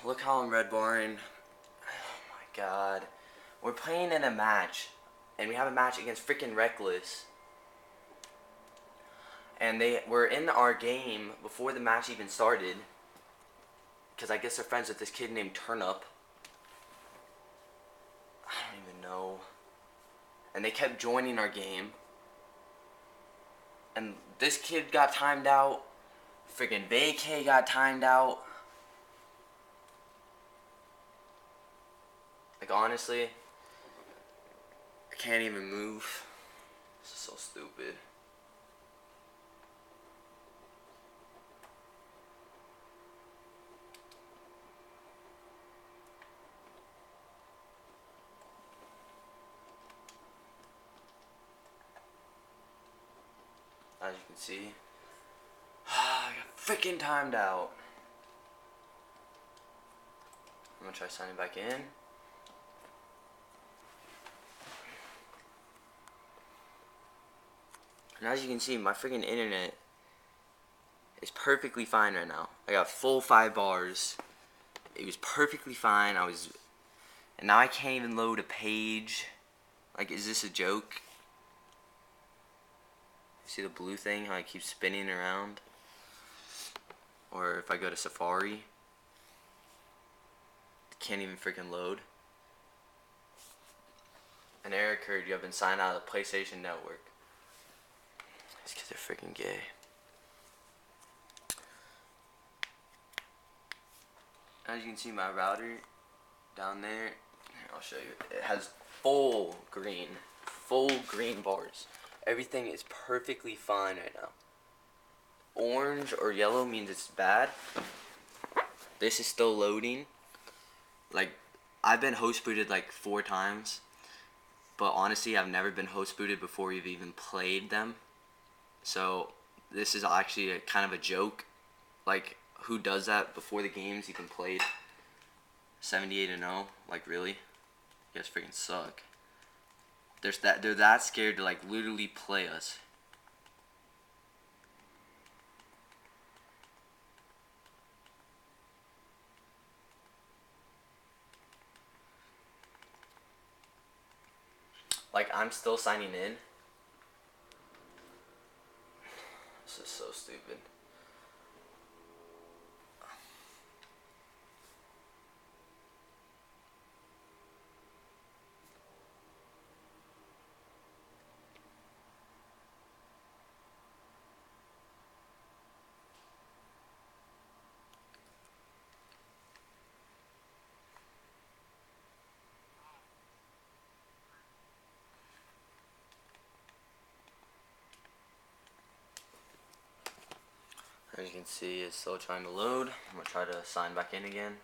Look how I'm red barring. Oh my god. We're playing in a match. And we have a match against freaking Reckless. And they were in our game before the match even started. Because I guess they're friends with this kid named Turnip. I don't even know. And they kept joining our game. And this kid got timed out. Freaking Vacay got timed out. Like, honestly, I can't even move. This is so stupid. As you can see, I got freaking timed out. I'm gonna try signing back in. And as you can see, my freaking internet is perfectly fine right now. I got full 5 bars. It was perfectly fine. And now I can't even load a page. Like, is this a joke? See the blue thing, how it keeps spinning around? Or if I go to Safari, it can't even freaking load. An error occurred. You have been signed out of the PlayStation Network. These kids are freaking gay. As you can see, my router down there, here, I'll show you. It has full green bars. Everything is perfectly fine right now. Orange or yellow means it's bad. This is still loading. Like, I've been host booted like 4 times. But honestly, I've never been host booted before we've even played them. So, this is actually a kind of a joke. Like, who does that before the game's even played? 78-0? Like, really? You guys freaking suck. They're that scared to, like, literally play us. Like, I'm still signing in. This is so stupid. As you can see, it's still trying to load. I'm going to try to sign back in again.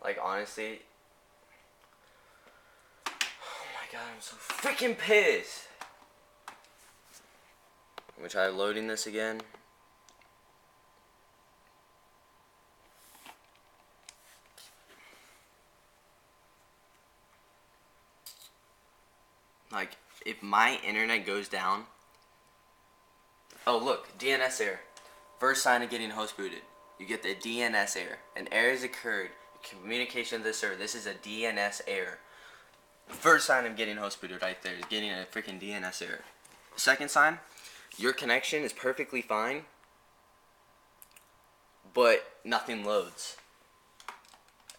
Like, honestly, oh my god, I'm so freaking pissed. I'm gonna try loading this again. Like, if my internet goes down. Oh, look, DNS error. First sign of getting host booted. You get the DNS error. An error has occurred. Communication to the server. This is a DNS error. First sign of getting host booted right there is getting a freaking DNS error. Second sign, your connection is perfectly fine, but nothing loads.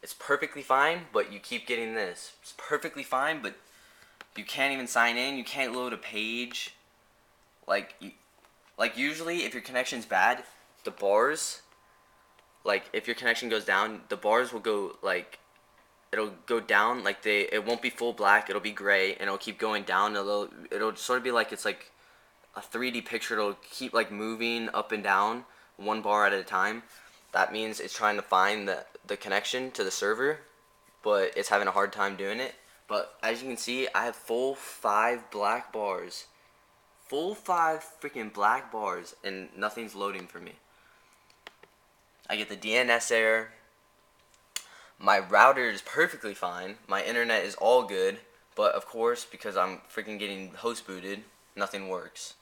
It's perfectly fine, but you keep getting this. It's perfectly fine, but you can't even sign in. You can't load a page. Like usually, if your connection's bad, the bars, like if your connection goes down, the bars will go like, it'll go down, like it won't be full black, it'll be gray, and it'll keep going down. It'll sort of be like it's like a 3D picture. It'll keep like moving up and down, one bar at a time. That means it's trying to find the connection to the server, but it's having a hard time doing it. But as you can see, I have full 5 black bars. Full 5 freaking black bars, and nothing's loading for me. I get the DNS error. My router is perfectly fine. My internet is all good. But of course, because I'm freaking getting host booted, nothing works.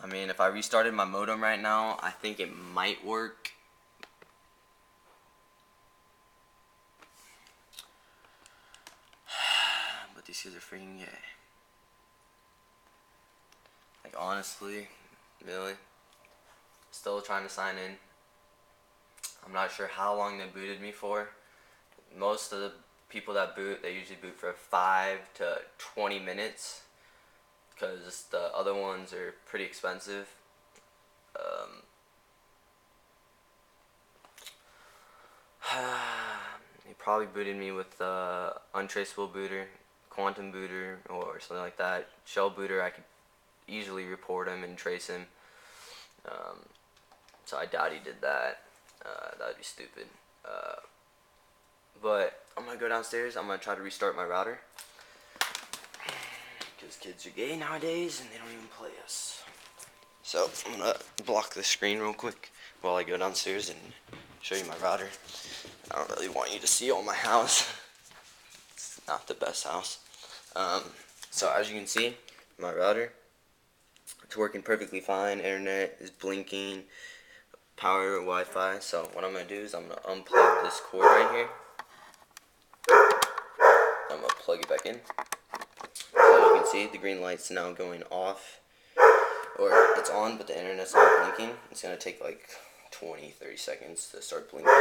I mean, if I restarted my modem right now, I think it might work. But these kids are freaking gay. Like, honestly, really? Still trying to sign in. I'm not sure how long they booted me for. Most of the people that boot, they usually boot for 5 to 20 minutes. Because the other ones are pretty expensive. He probably booted me with untraceable booter, quantum booter, or something like that. Shell booter, I could easily report him and trace him. So I doubt he did that. That would be stupid. But I'm gonna go downstairs. I'm gonna try to restart my router. Because kids are gay nowadays and they don't even play us. So I'm gonna block the screen real quick while I go downstairs and show you my router. I don't really want you to see all my house. It's not the best house. So as you can see, my router, it's working perfectly fine. Internet is blinking, power, Wi-Fi. So what I'm gonna do is I'm gonna unplug this cord right here. I'm gonna plug it back in. So you can see the green light's now going off, or it's on, but the internet's not blinking. It's gonna take like 20-30 seconds to start blinking.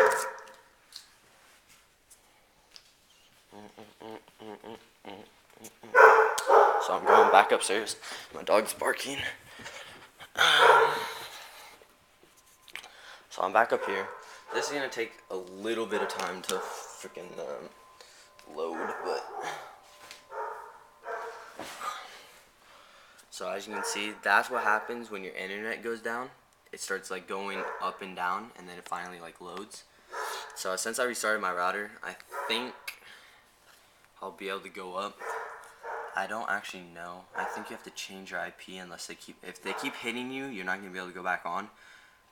So I'm going back upstairs. My dog's barking. So I'm back up here. This is gonna take a little bit of time to freaking load, but so as you can see, that's what happens when your internet goes down. It starts like going up and down, and then it finally like loads. So since I restarted my router, I think I'll be able to go up. I don't actually know. I think you have to change your IP unless if they keep hitting you, you're not gonna be able to go back on.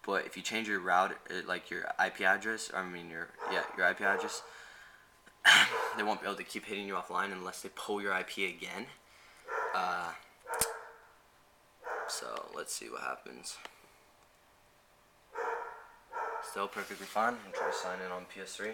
But if you change your router, like your IP address, your IP address, they won't be able to keep hitting you offline unless they pull your IP again. So let's see what happens. Still perfectly fine. I'm trying to sign in on PS3.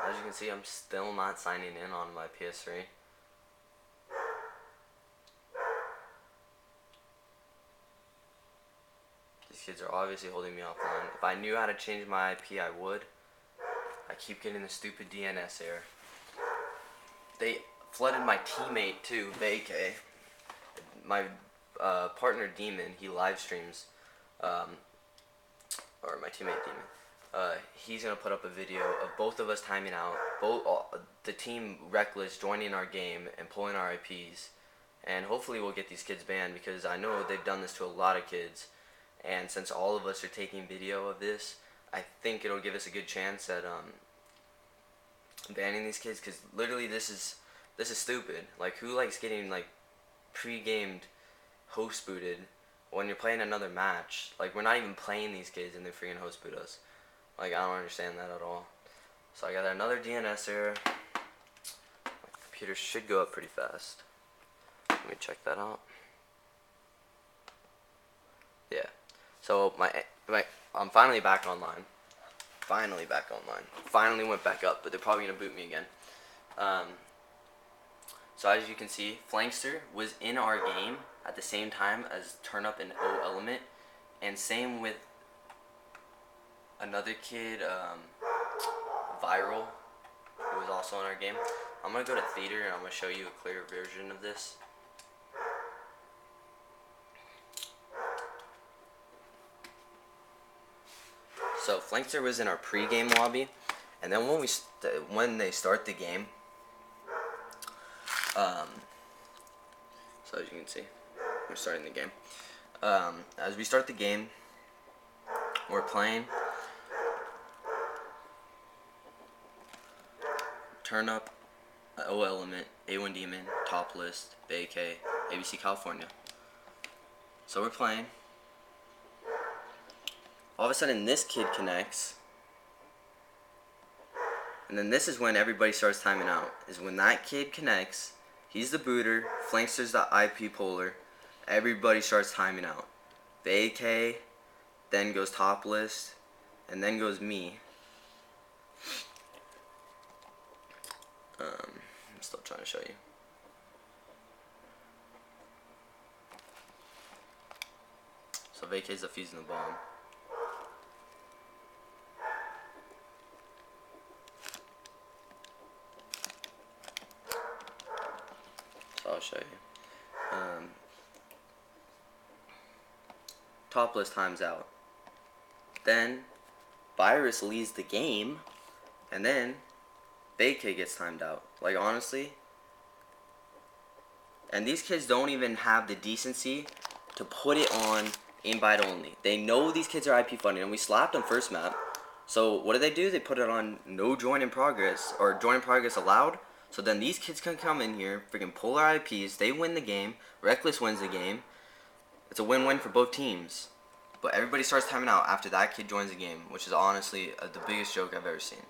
As you can see, I'm still not signing in on my PS3. These kids are obviously holding me offline. If I knew how to change my IP, I would. I keep getting the stupid DNS error. They flooded my teammate too, Vacay. My partner Demon, he live streams, or my teammate Demon. He's gonna put up a video of both of us timing out, the team Reckless joining our game and pulling our IPs, and hopefully we'll get these kids banned because I know they've done this to a lot of kids, and since all of us are taking video of this, I think it'll give us a good chance at banning these kids, because literally this is stupid. Like, who likes getting like pre-gamed host booted when you're playing another match? Like, we're not even playing these kids and they freaking host boot us. Like, I don't understand that at all. So I got another DNS error. My computer should go up pretty fast. Let me check that out. Yeah. So I'm finally back online. Finally back online. Finally went back up, but they're probably gonna boot me again. So as you can see, Flankster was in our game at the same time as Turnup and O Element, and same with another kid, Viral, who was also in our game. I'm gonna go to theater and I'm gonna show you a clear version of this. So Flankster was in our pre-game lobby, and then when they start the game, so as you can see, we're starting the game. As we start the game, we're playing. Turn up, O Element, A1 Demon, Top List, BK, ABC California. So we're playing. All of a sudden this kid connects. And then this is when everybody starts timing out. Is when that kid connects. He's the booter. Flankster's the IP puller. Everybody starts timing out. BK, then goes Top List, and then goes me. I'm still trying to show you. So VK's defusing the bomb. So I'll show you. Top List times out. Then Virus leads the game, and then BK gets timed out. Like, honestly. And these kids don't even have the decency to put it on invite only. They know these kids are IP funded, and we slapped them first map. So what do? They put it on no join in progress, or join in progress allowed. So then these kids can come in here, freaking pull our IPs, they win the game, Reckless wins the game. It's a win-win for both teams. But everybody starts timing out after that kid joins the game, which is honestly the biggest joke I've ever seen.